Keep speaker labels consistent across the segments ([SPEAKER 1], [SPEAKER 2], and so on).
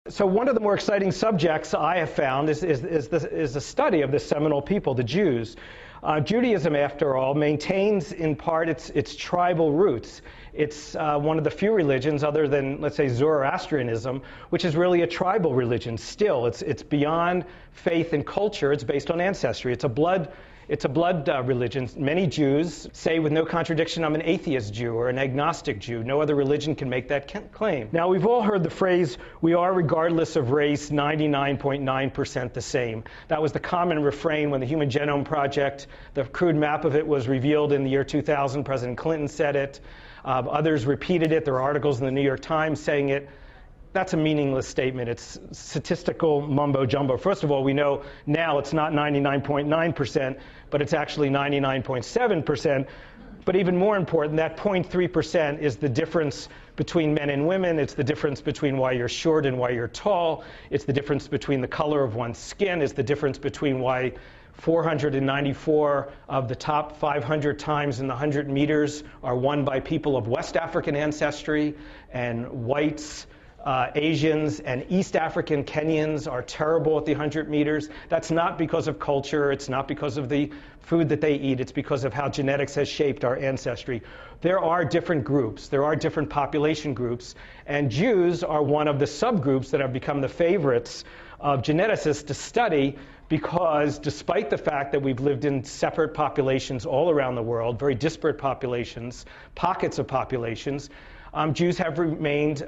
[SPEAKER 1] So one of the more exciting subjects I have found is the study of this seminal people, the Jews. Judaism, after all, maintains in part its tribal roots. It's one of the few religions, other than, let's say, Zoroastrianism, which is really a tribal religion still. It's beyond faith and culture. It's based on ancestry. It's a blood religion. Many Jews say with no contradiction, I'm an atheist Jew or an agnostic Jew. No other religion can make that claim. Now, we've all heard the phrase, we are, regardless of race, 99.9% the same. That was the common refrain when the Human Genome Project, the crude map of it was revealed in the year 2000. President Clinton said it. Others repeated it. There are articles in the New York Times saying it. That's a meaningless statement. It's statistical mumbo-jumbo. First of all, we know now it's not 99.9%, but it's actually 99.7%. But even more important, that 0.3% is the difference between men and women. It's the difference between why you're short and why you're tall. It's the difference between the color of one's skin. It's the difference between why 494 of the top 500 times in the 100 meters are won by people of West African ancestry, and whites, Asians and East African Kenyans are terrible at the 100 meters. That's not because of culture. It's not because of the food that they eat. It's because of how genetics has shaped our ancestry. There are different groups. There are different population groups. And Jews are one of the subgroups that have become the favorites of geneticists to study, because despite the fact that we've lived in separate populations all around the world, very disparate populations, pockets of populations, Jews have remained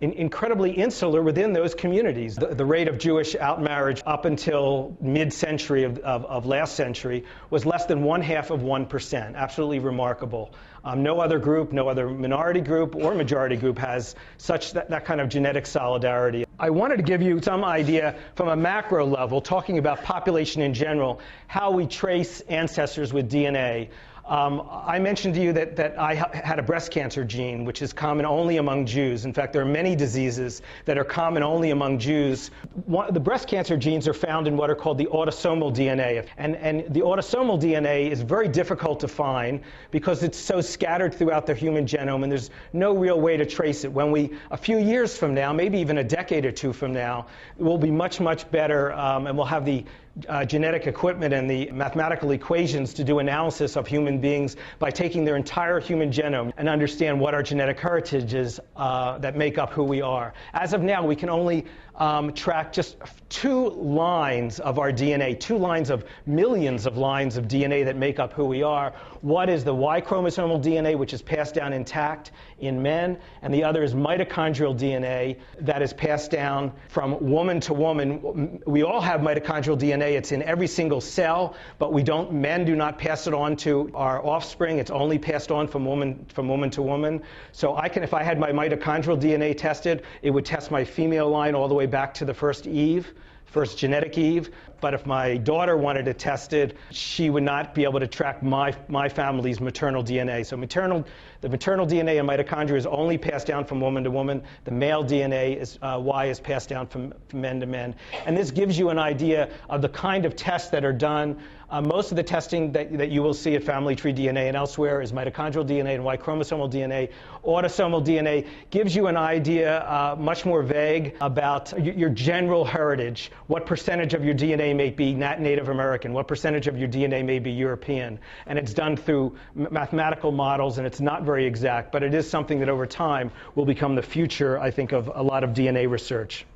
[SPEAKER 1] incredibly insular within those communities. The rate of Jewish outmarriage up until mid-century of last century was less than 0.5%. Absolutely remarkable. No other group, no other minority group or majority group has that kind of genetic solidarity. I wanted to give you some idea from a macro level, talking about population in general, how we trace ancestors with DNA. I mentioned to you that I had a breast cancer gene, which is common only among Jews. In fact, there are many diseases that are common only among Jews. The breast cancer genes are found in what are called the autosomal DNA. And the autosomal DNA is very difficult to find because it's so scattered throughout the human genome, and there's no real way to trace it. When a few years from now, maybe even a decade or two from now, we'll be much, much better, and we'll have the genetic equipment and the mathematical equations to do analysis of human beings by taking their entire human genome and understand what our genetic heritage is that make up who we are. As of now, we can only track just 2 lines of our DNA, 2 lines of millions of lines of DNA that make up who we are. One is the Y chromosomal DNA, which is passed down intact in men, and the other is mitochondrial DNA that is passed down from woman to woman. We all have mitochondrial DNA. It's in every single cell, but men do not pass it on to our offspring. It's only passed on from woman to woman. So if I had my mitochondrial DNA tested, it would test my female line all the way back to the first genetic Eve. But if my daughter wanted it tested, she would not be able to track my family's maternal DNA. So the maternal DNA in mitochondria is only passed down from woman to woman. The male DNA Y is passed down from men to men. And this gives you an idea of the kind of tests that are done. Most of the testing that you will see at Family Tree DNA and elsewhere is mitochondrial DNA and Y chromosomal DNA. Autosomal DNA gives you an idea, much more vague, about your general heritage. What percentage of your DNA may be Native American? What percentage of your DNA may be European? And it's done through mathematical models, and it's not very exact, but it is something that over time will become the future, I think, of a lot of DNA research.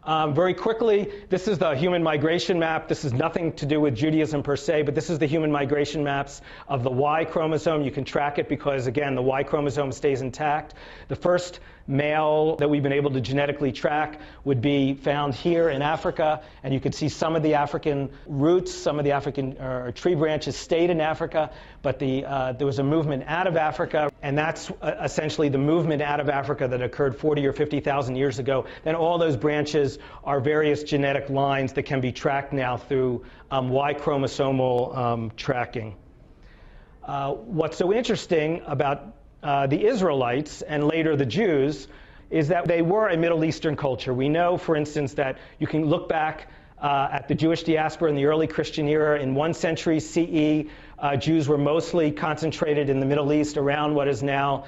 [SPEAKER 1] Very quickly, this is the human migration map. This has nothing to do with Judaism per se, but this is the human migration maps of the Y chromosome. You can track it because, again, the Y chromosome stays intact. The first male that we've been able to genetically track would be found here in Africa, and you can see some of the African roots, some of the African tree branches stayed in Africa, but there was a movement out of Africa, and that's essentially the movement out of Africa that occurred 40 or 50,000 years ago. Then all those branches are various genetic lines that can be tracked now through Y chromosomal tracking. What's so interesting about the Israelites and later the Jews is that they were a Middle Eastern culture. We know, for instance, that you can look back at the Jewish diaspora in the early Christian era. In 1 century CE, Jews were mostly concentrated in the Middle East around what is now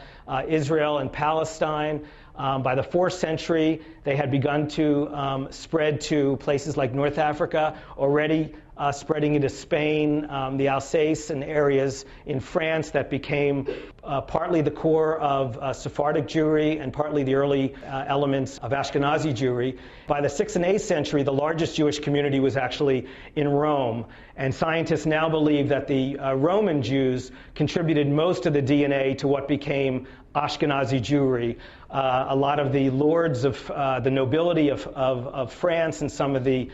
[SPEAKER 1] Israel and Palestine. By the 4th century, they had begun to spread to places like North Africa, already spreading into Spain, the Alsace and areas in France that became partly the core of Sephardic Jewry and partly the early elements of Ashkenazi Jewry. By the 6th and 8th century, the largest Jewish community was actually in Rome. And scientists now believe that the Roman Jews contributed most of the DNA to what became Ashkenazi Jewry. A lot of the lords of the nobility of France and some of the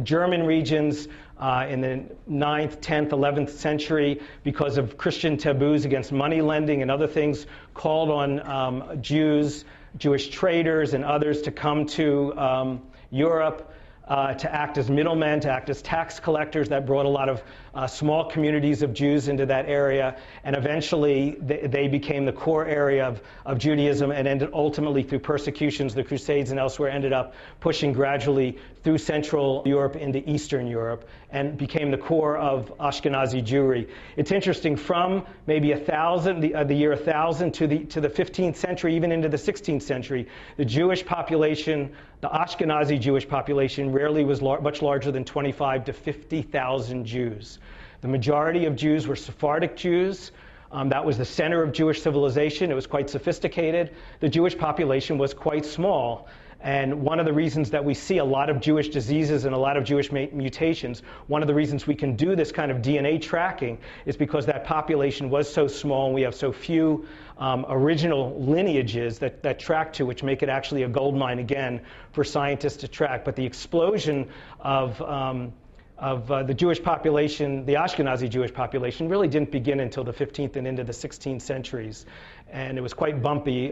[SPEAKER 1] German regions in the 9th, 10th, 11th century, because of Christian taboos against money lending and other things, called on Jews, Jewish traders and others to come to Europe to act as middlemen, to act as tax collectors. That brought a lot of small communities of Jews into that area, and eventually they became the core area of Judaism, and ended ultimately through persecutions, the Crusades and elsewhere, ended up pushing gradually through Central Europe into Eastern Europe, and became the core of Ashkenazi Jewry. It's interesting, from maybe 1000, the year 1000 to the 15th century, even into the 16th century, the Jewish population, the Ashkenazi Jewish population, rarely was much larger than 25 to 50,000 Jews. The majority of Jews were Sephardic Jews. That was the center of Jewish civilization. It was quite sophisticated. The Jewish population was quite small. And one of the reasons that we see a lot of Jewish diseases and a lot of Jewish mutations, one of the reasons we can do this kind of DNA tracking is because that population was so small, and we have so few original lineages that track to, which make it actually a gold mine again for scientists to track. But the explosion of the Jewish population, the Ashkenazi Jewish population, really didn't begin until the 15th and into the 16th centuries. And it was quite bumpy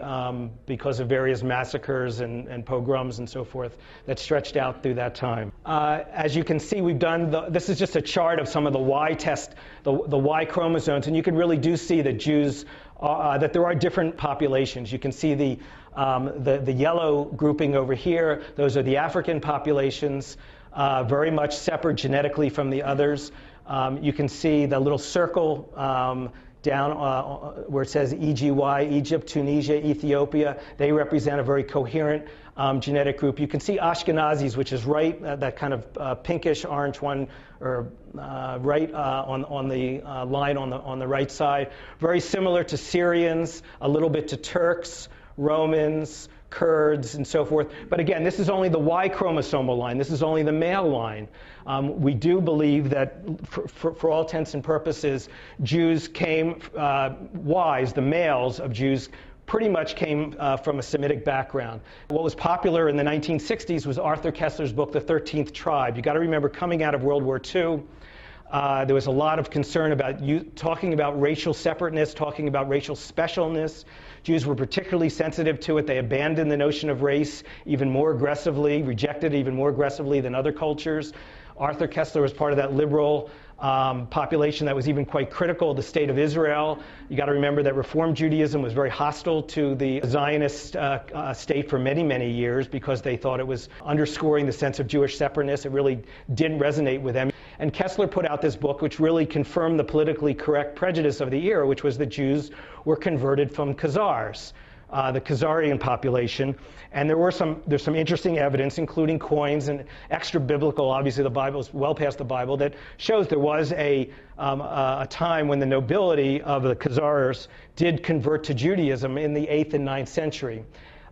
[SPEAKER 1] because of various massacres and pogroms and so forth that stretched out through that time. As you can see, we've done, this is just a chart of some of the Y test, the Y chromosomes, and you can really do see that Jews, that there are different populations. You can see the yellow grouping over here. Those are the African populations. Very much separate genetically from the others. You can see the little circle down where it says EGY, Egypt, Tunisia, Ethiopia. They represent a very coherent genetic group. You can see Ashkenazis, which is right, that kind of pinkish orange one, or right on the line on the right side. Very similar to Syrians, a little bit to Turks, Romans, Kurds, and so forth. But again, this is only the Y chromosomal line. This is only the male line. We do believe that, for all intents and purposes, Jews came, Ys, the males of Jews, pretty much came from a Semitic background. What was popular in the 1960s was Arthur Koestler's book, The 13th Tribe. You got to remember, coming out of World War II, there was a lot of concern about talking about racial separateness, talking about racial specialness. Jews were particularly sensitive to it. They abandoned the notion of race even more aggressively, rejected it even more aggressively than other cultures. Arthur Koestler was part of that liberal population that was even quite critical of the state of Israel. You got to remember that Reform Judaism was very hostile to the Zionist state for many, many years, because they thought it was underscoring the sense of Jewish separateness. It really didn't resonate with them. And Koestler put out this book which really confirmed the politically correct prejudice of the era, which was that Jews were converted from Khazars, the Khazarian population. And there's some interesting evidence, including coins and extra biblical, obviously the Bible is well past the Bible, that shows there was a time when the nobility of the Khazars did convert to Judaism in the 8th and 9th century.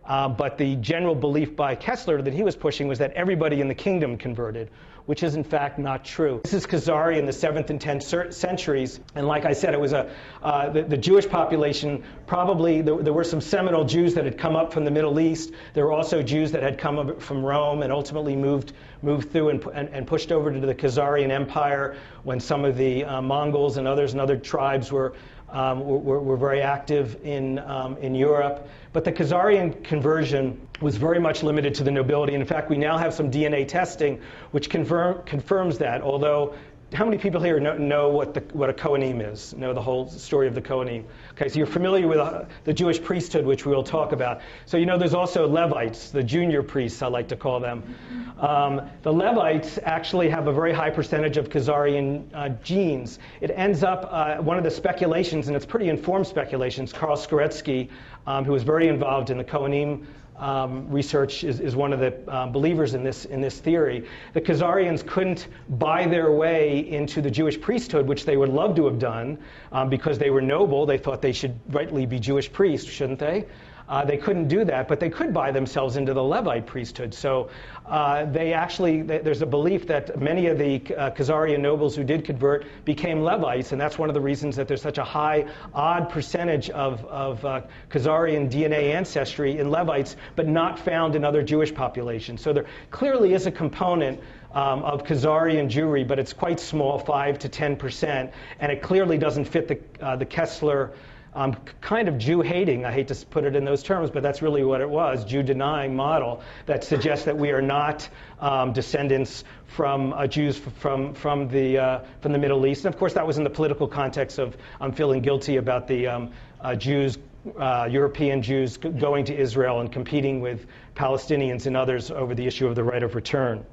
[SPEAKER 1] But the general belief by Koestler that he was pushing was that everybody in the kingdom converted, which is in fact not true. This is Khazari in the 7th and 10th centuries, and like I said, it was the Jewish population. Probably there were some seminal Jews that had come up from the Middle East. There were also Jews that had come up from Rome and ultimately moved through and pushed over to the Khazarian Empire when some of the Mongols and other tribes were very active in Europe. But the Khazarian conversion was very much limited to the nobility. And in fact, we now have some DNA testing which confirms that, although how many people here know what a Kohanim is, know the whole story of the Kohanim? Okay, so you're familiar with the Jewish priesthood, which we will talk about. So you know there's also Levites, the junior priests, I like to call them. The Levites actually have a very high percentage of Khazarian genes. It ends up, one of the speculations, and it's pretty informed speculations, Karl Skoretsky, who was very involved in the Kohanim research, is one of the believers in this theory. The Khazarians couldn't buy their way into the Jewish priesthood, which they would love to have done, because they were noble. They thought they should rightly be Jewish priests, shouldn't they? They couldn't do that, but they could buy themselves into the Levite priesthood. So there's a belief that many of the Khazarian nobles who did convert became Levites, and that's one of the reasons that there's such a high, odd percentage of Khazarian DNA ancestry in Levites, but not found in other Jewish populations. So there clearly is a component of Khazarian Jewry, but it's quite small, 5 to 10%, and it clearly doesn't fit the Kessler kind of Jew-hating, I hate to put it in those terms, but that's really what it was, Jew-denying model that suggests that we are not descendants from Jews from the Middle East. And of course, that was in the political context of feeling guilty about the Jews, European Jews going to Israel and competing with Palestinians and others over the issue of the right of return.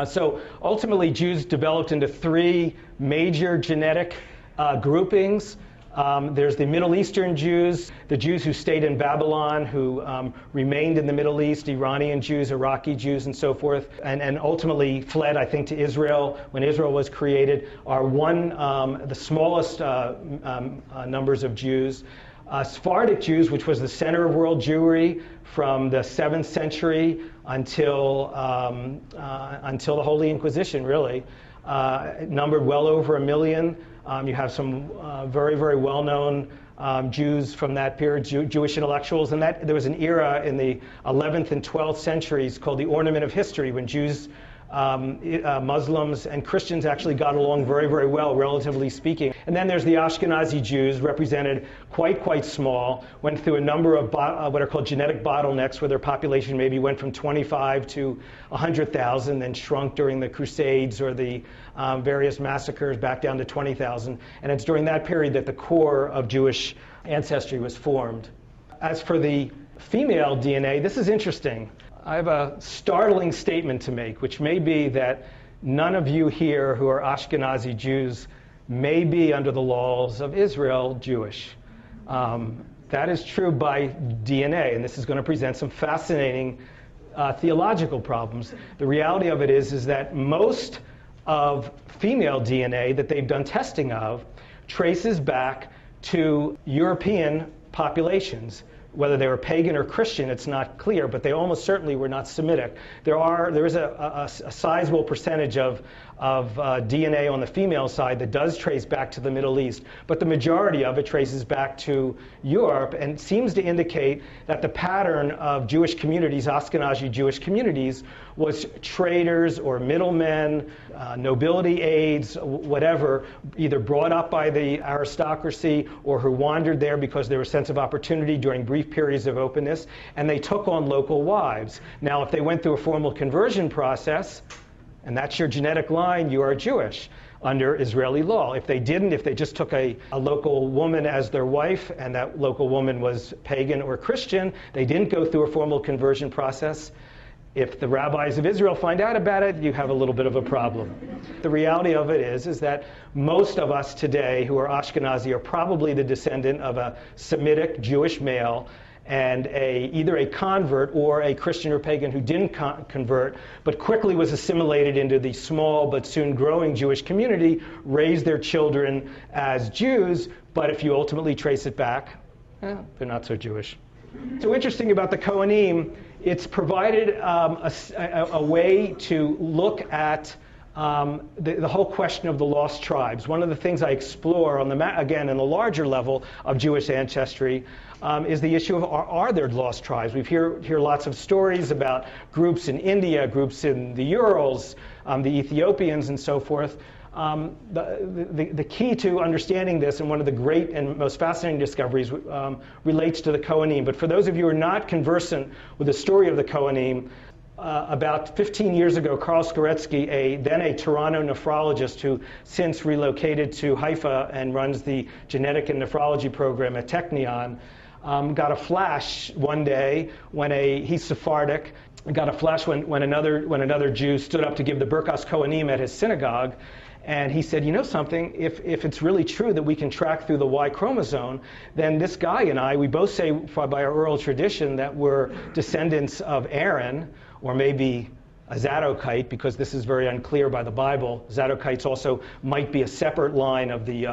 [SPEAKER 1] So ultimately, Jews developed into 3 major genetic groupings. There's the Middle Eastern Jews, the Jews who stayed in Babylon, who remained in the Middle East, Iranian Jews, Iraqi Jews, and so forth, and ultimately fled, I think, to Israel when Israel was created, are the smallest numbers of Jews. Sephardic Jews, which was the center of world Jewry from the 7th century until the Holy Inquisition, really, numbered well over 1 million. You have some very, very well-known Jews from that period, Jewish intellectuals, and there was an era in the 11th and 12th centuries called the Ornament of History, when Jews, Muslims, and Christians actually got along very, very well, relatively speaking. And then there's the Ashkenazi Jews, represented quite small, went through a number of what are called genetic bottlenecks, where their population maybe went from 25 to 100,000, then shrunk during the Crusades or the various massacres back down to 20,000. And it's during that period that the core of Jewish ancestry was formed. As for the female DNA, this is interesting. I have a startling statement to make, which may be that none of you here who are Ashkenazi Jews may be, under the laws of Israel, Jewish. That is true by DNA, and this is going to present some fascinating theological problems. The reality of it is that most of female DNA that they've done testing of traces back to European populations. Whether they were pagan or Christian, it's not clear, but they almost certainly were not Semitic. There is a sizable percentage of DNA on the female side that does trace back to the Middle East, but the majority of it traces back to Europe and seems to indicate that the pattern of Jewish communities, Ashkenazi Jewish communities, was traders or middlemen, nobility aides, whatever, either brought up by the aristocracy or who wandered there because there was a sense of opportunity during brief periods of openness, and they took on local wives. Now, if they went through a formal conversion process, and that's your genetic line, you are Jewish under Israeli law. If they didn't, if they just took a local woman as their wife, and that local woman was pagan or Christian, they didn't go through a formal conversion process, if the rabbis of Israel find out about it, you have a little bit of a problem. The reality of it is that most of us today who are Ashkenazi are probably the descendant of a Semitic Jewish male and either a convert or a Christian or pagan who didn't convert, but quickly was assimilated into the small but soon growing Jewish community, raised their children as Jews, but if you ultimately trace it back, they're not so Jewish. So interesting about the Kohanim, it's provided a way to look at the whole question of the lost tribes. One of the things I explore on again in the larger level of Jewish ancestry is the issue of are there lost tribes? We hear lots of stories about groups in India, groups in the Urals, the Ethiopians, and so forth. The key to understanding this, and one of the great and most fascinating discoveries, relates to the Kohanim. But for those of you who are not conversant with the story of the Kohanim, about 15 years ago, Karl Skoretsky, then a Toronto nephrologist who since relocated to Haifa and runs the genetic and nephrology program at Technion, got a flash one day when he's Sephardic, got a flash when another Jew stood up to give the Birkas Kohanim at his synagogue. And he said, you know something, if it's really true that we can track through the Y chromosome, then this guy and I, we both say by our oral tradition that we're descendants of Aaron, or maybe a Zadokite, because this is very unclear by the Bible. Zadokites also might be a separate line of the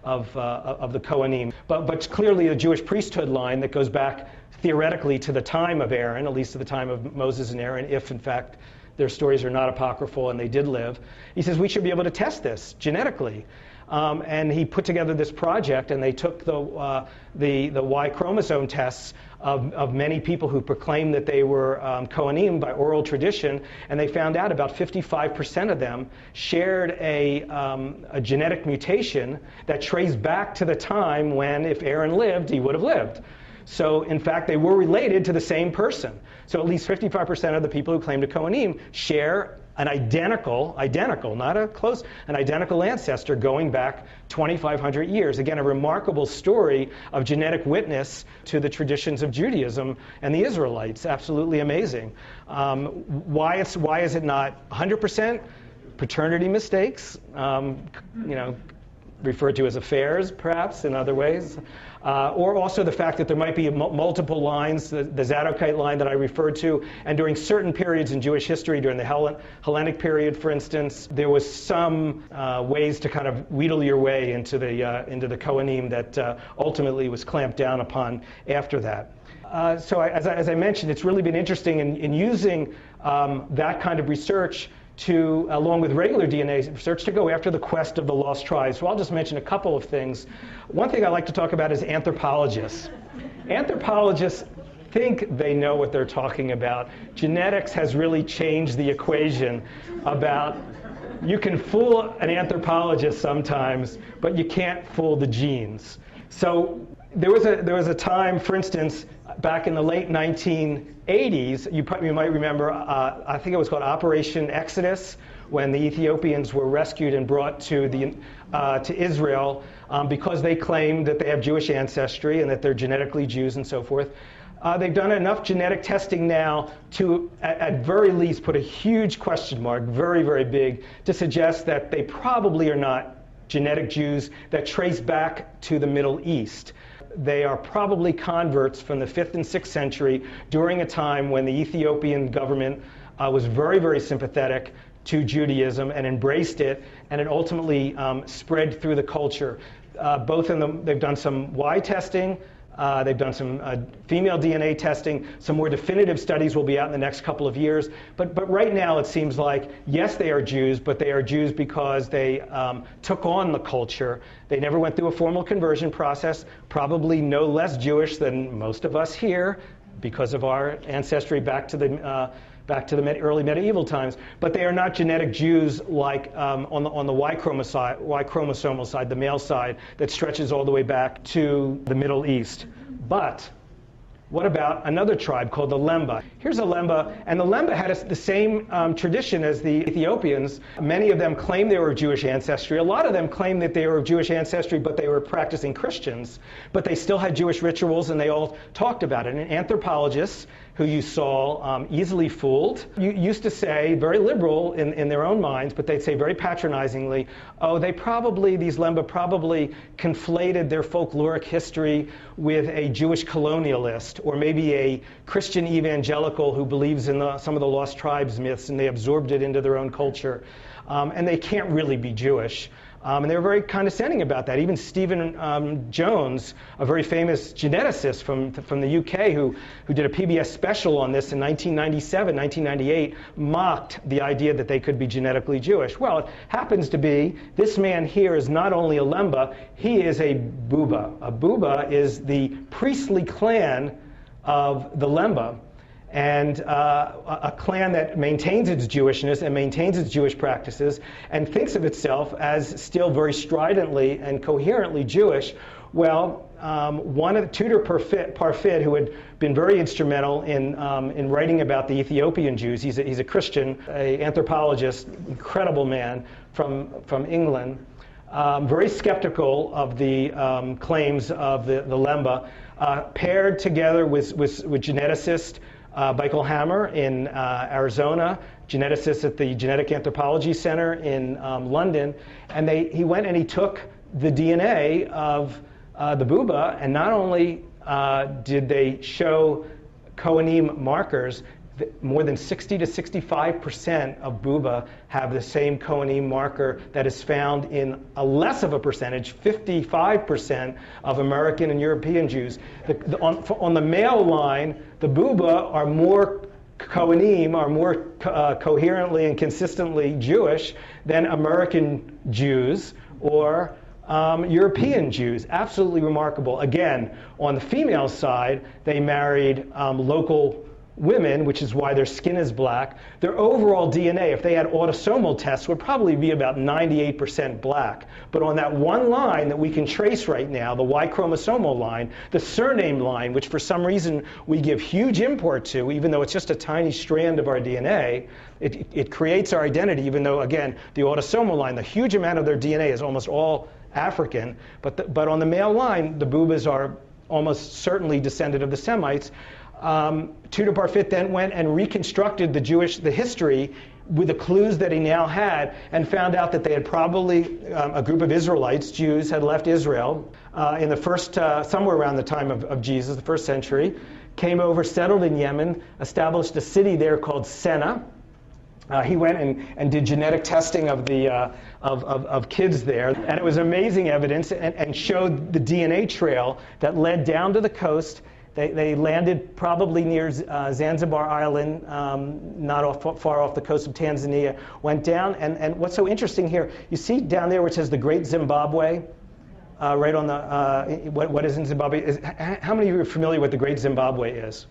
[SPEAKER 1] Kohanim, but clearly a Jewish priesthood line that goes back theoretically to the time of Aaron, at least to the time of Moses and Aaron, if in fact their stories are not apocryphal and they did live. He says we should be able to test this genetically. And he put together this project, and they took the Y chromosome tests of many people who proclaimed that they were Kohanim by oral tradition, and they found out about 55% of them shared a genetic mutation that traced back to the time when, if Aaron lived, he would have lived. So, in fact, they were related to the same person. So at least 55% of the people who claim to Kohanim share an identical, not a close, an identical ancestor going back 2,500 years. Again, a remarkable story of genetic witness to the traditions of Judaism and the Israelites. Absolutely amazing. Why is it not 100%? Paternity mistakes, referred to as affairs, perhaps, in other ways. Or also the fact that there might be multiple lines, the Zadokite line that I referred to, and during certain periods in Jewish history, during the Hellenic period, for instance, there was some ways to kind of wheedle your way into the Kohanim that ultimately was clamped down upon after that. So as I mentioned, it's really been interesting in using that kind of research along with regular DNA research, to go after the quest of the lost tribes. So I'll just mention a couple of things. One thing I like to talk about is anthropologists. Anthropologists think they know what they're talking about. Genetics has really changed the equation about you can fool an anthropologist sometimes, but you can't fool the genes. So there was a time, for instance, back in the late 1980s, you might remember, I think it was called Operation Exodus, when the Ethiopians were rescued and brought to Israel because they claimed that they have Jewish ancestry and that they're genetically Jews and so forth. They've done enough genetic testing now to, at very least, put a huge question mark, very, very big, to suggest that they probably are not genetic Jews that trace back to the Middle East. They are probably converts from the 5th and 6th century during a time when the Ethiopian government was very, very sympathetic to Judaism and embraced it, and it ultimately spread through the culture. They've done some Y testing, they've done some female DNA testing. Some more definitive studies will be out in the next couple of years. But right now it seems like, yes, they are Jews, but they are Jews because they took on the culture. They never went through a formal conversion process, probably no less Jewish than most of us here because of our ancestry back to the early medieval times, but they are not genetic Jews like on the Y chromosomal side, the male side, that stretches all the way back to the Middle East. But what about another tribe called the Lemba? Here's a Lemba, and the Lemba had the same tradition as the Ethiopians. Many of them claimed they were of Jewish ancestry. A lot of them claimed that they were of Jewish ancestry, but they were practicing Christians. But they still had Jewish rituals, and they all talked about it. And anthropologists, who you saw easily fooled, used to say, very liberal in their own minds, but they'd say very patronizingly, oh, these Lemba probably conflated their folkloric history with a Jewish colonialist, or maybe a Christian evangelical who believes in some of the lost tribes myths, and they absorbed it into their own culture. And they can't really be Jewish. And they were very condescending about that. Even Stephen Jones, a very famous geneticist from the UK who did a PBS special on this in 1997, 1998, mocked the idea that they could be genetically Jewish. Well, it happens to be this man here is not only a Lemba, he is a Buba. A Buba is the priestly clan of the Lemba, and a clan that maintains its Jewishness and maintains its Jewish practices and thinks of itself as still very stridently and coherently Jewish, Well, one of the Tudor Parfit, who had been very instrumental in writing about the Ethiopian Jews, he's a Christian, an anthropologist, incredible man from England, very skeptical of the claims of the Lemba, paired together with geneticist Michael Hammer in Arizona, geneticist at the Genetic Anthropology Center in London, and he went and he took the DNA of the Buba, and not only did they show coeneme markers, more than 60 to 65% of Buba have the same coeneme marker that is found in a less of a percentage, 55% of American and European Jews. On the male line, the Buba are more coeneme, are more coherently and consistently Jewish than American Jews or European Jews. Absolutely remarkable. Again, on the female side, they married local women, which is why their skin is black. Their overall DNA, if they had autosomal tests, would probably be about 98% black. But on that one line that we can trace right now, the Y chromosomal line, the surname line, which for some reason we give huge import to, even though it's just a tiny strand of our DNA, it creates our identity, even though, again, the autosomal line, the huge amount of their DNA is almost all African. But on the male line, the Bubas are almost certainly descended of the Semites. Tudor Parfit then went and reconstructed the history with the clues that he now had, and found out that they had probably, a group of Israelites, Jews, had left Israel in the first, somewhere around the time of Jesus, the first century, came over, settled in Yemen, established a city there called Senna. He went and did genetic testing of kids there, and it was amazing evidence, and showed the DNA trail that led down to the coast. They landed probably near Zanzibar Island, not far off the coast of Tanzania, went down, and what's so interesting here, you see down there where it says the Great Zimbabwe, right on the, what is in Zimbabwe? How many of you are familiar with the Great Zimbabwe is?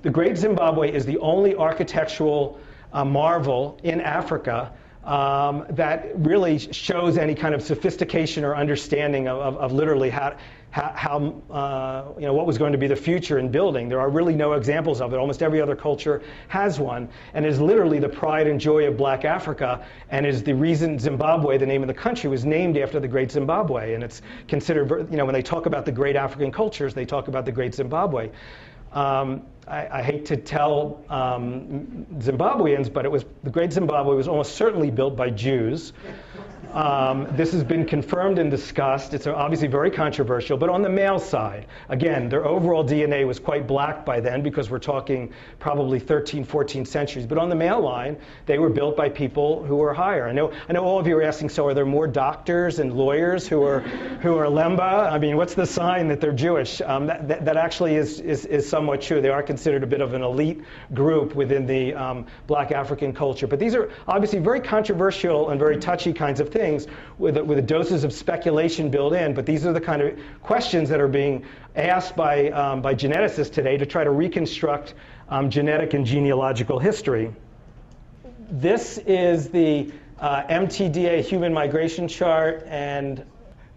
[SPEAKER 1] The Great Zimbabwe is the only architectural marvel in Africa that really shows any kind of sophistication or understanding of literally how what was going to be the future in building. There are really no examples of it. Almost every other culture has one, and is literally the pride and joy of Black Africa, and is the reason Zimbabwe, the name of the country, was named after the Great Zimbabwe. And it's considered, when they talk about the great African cultures, they talk about the Great Zimbabwe. I hate to tell Zimbabweans, but the Great Zimbabwe was almost certainly built by Jews. This has been confirmed and discussed. It's obviously very controversial, but on the male side, again, their overall DNA was quite black by then, because we're talking probably 13th, 14th centuries. But on the male line, they were built by people who were higher. I know all of you are asking, so are there more doctors and lawyers who are Lemba? I mean, what's the sign that they're Jewish? That actually is somewhat true. They are considered a bit of an elite group within the Black African culture. But these are obviously very controversial and very touchy kinds of things, with doses of speculation built in. But these are the kind of questions that are being asked by geneticists today to try to reconstruct genetic and genealogical history. This is the MTDA human migration chart, and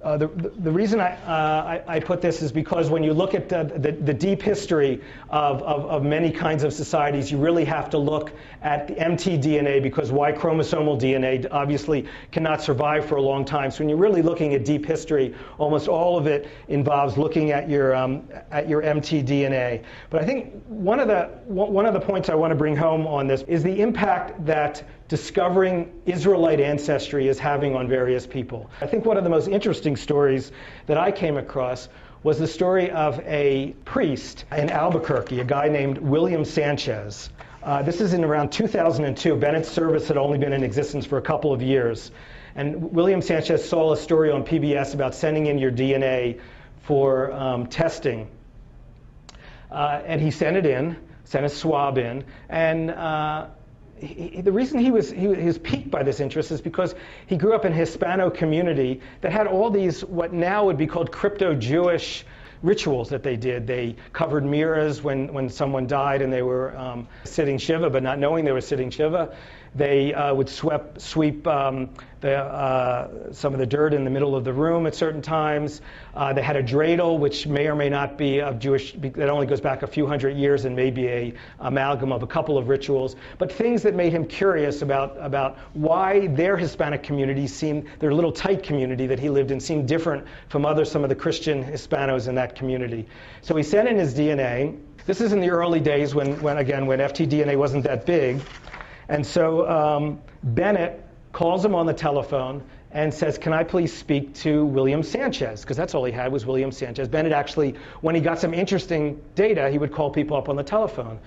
[SPEAKER 1] the reason I put this is because when you look at the deep history of many kinds of societies, you really have to look at the mtDNA, because Y chromosomal DNA obviously cannot survive for a long time. So when you're really looking at deep history, almost all of it involves looking at your mtDNA. But I think one of the points I want to bring home on this is the impact that discovering Israelite ancestry is having on various people. I think one of the most interesting stories that I came across was the story of a priest in Albuquerque, a guy named William Sanchez. This is in around 2002. Bennett's service had only been in existence for a couple of years. And William Sanchez saw a story on PBS about sending in your DNA for testing. And he sent it in, sent a swab in, and the reason he was piqued by this interest is because he grew up in a Hispano community that had all these what now would be called crypto-Jewish rituals that they did. They covered mirrors when someone died and they were sitting Shiva, but not knowing they were sitting Shiva. They would sweep some of the dirt in the middle of the room at certain times. They had a dreidel, which may or may not be of Jewish, that only goes back a few hundred years and may be an amalgam of a couple of rituals, but things that made him curious about why their Hispanic community seemed, their little tight community that he lived in, seemed different from some of the Christian Hispanos in that community. So he sent in his DNA. This is in the early days when FTDNA wasn't that big. And so Bennett calls him on the telephone and says, can I please speak to William Sanchez? Because that's all he had was William Sanchez. Bennett actually, when he got some interesting data, he would call people up on the telephone.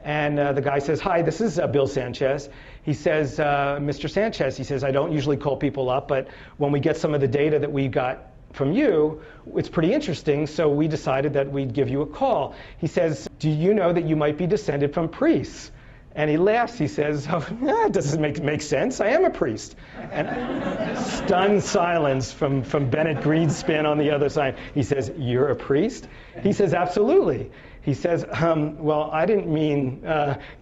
[SPEAKER 1] And the guy says, hi, this is Bill Sanchez. He says, Mr. Sanchez, he says, I don't usually call people up, but when we get some of the data that we got from you, it's pretty interesting, so we decided that we'd give you a call. He says, do you know that you might be descended from priests? And he laughs. He says, oh, yeah, it doesn't make sense. I am a priest. And stunned silence from Bennett Greenspan on the other side. He says, you're a priest? He says, absolutely. He says, well, I didn't mean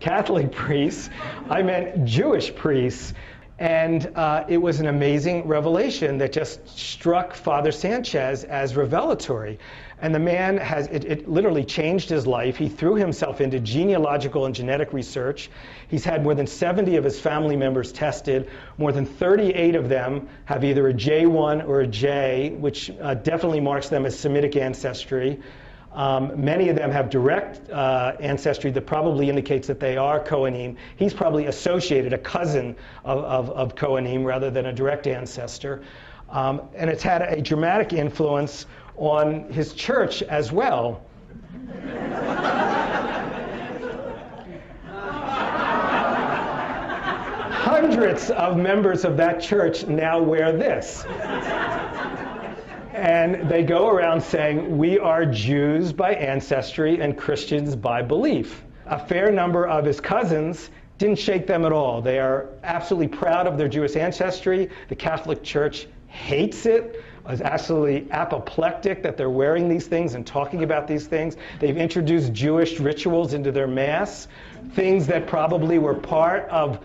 [SPEAKER 1] Catholic priests. I meant Jewish priests. And it was an amazing revelation that just struck Father Sanchez as revelatory. And the man it literally changed his life. He threw himself into genealogical and genetic research. He's had more than 70 of his family members tested. More than 38 of them have either a J1 or a J, which definitely marks them as Semitic ancestry. Many of them have direct ancestry that probably indicates that they are Kohanim. He's probably associated, a cousin of Kohanim rather than a direct ancestor. And it's had a dramatic influence on his church as well. Hundreds of members of that church now wear this. And they go around saying, we are Jews by ancestry and Christians by belief. A fair number of his cousins didn't shake them at all. They are absolutely proud of their Jewish ancestry. The Catholic Church hates it, is absolutely apoplectic that they're wearing these things and talking about these things. They've introduced Jewish rituals into their Mass, things that probably were part of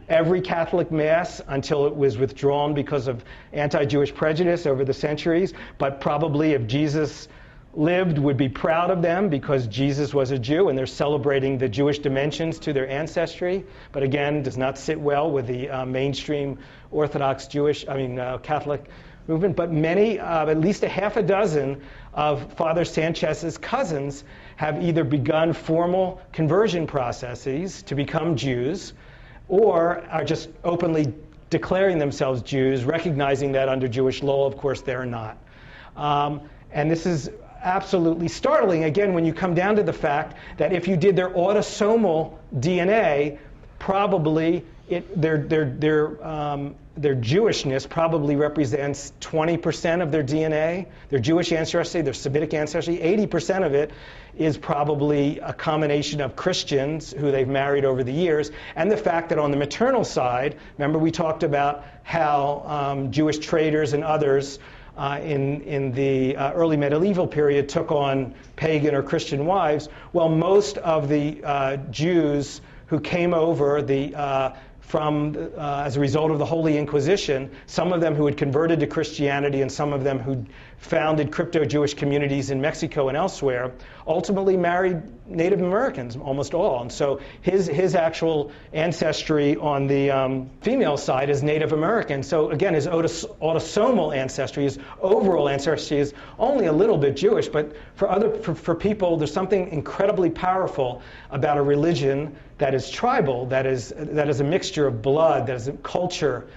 [SPEAKER 1] every Catholic Mass until it was withdrawn because of anti-Jewish prejudice over the centuries, but probably if Jesus lived would be proud of them because Jesus was a Jew and they're celebrating the Jewish dimensions to their ancestry, but again does not sit well with the mainstream Orthodox Catholic movement. But many, at least a half a dozen of Father Sanchez's cousins have either begun formal conversion processes to become Jews, or are just openly declaring themselves Jews, recognizing that under Jewish law, of course, they're not. And this is absolutely startling, again, when you come down to the fact that if you did their autosomal DNA, probably their Jewishness probably represents 20% of their DNA. Their Jewish ancestry, their Semitic ancestry, 80% of it is probably a combination of Christians who they've married over the years, and the fact that on the maternal side, remember we talked about how Jewish traders and others in the early medieval period took on pagan or Christian wives. Well, most of the Jews who came over as a result of the Holy Inquisition, some of them who had converted to Christianity and some of them who founded crypto-Jewish communities in Mexico and elsewhere, ultimately married Native Americans, almost all. And so his actual ancestry on the female side is Native American. So again, his autosomal ancestry, his overall ancestry is only a little bit Jewish, but for people, there's something incredibly powerful about a religion that is tribal, that is a mixture of blood, that is a culture,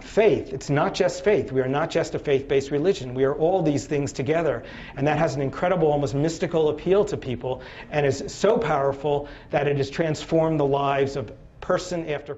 [SPEAKER 1] faith. It's not just faith. We are not just a faith-based religion. We are all these things together. And that has an incredible, almost mystical appeal to people and is so powerful that it has transformed the lives of person after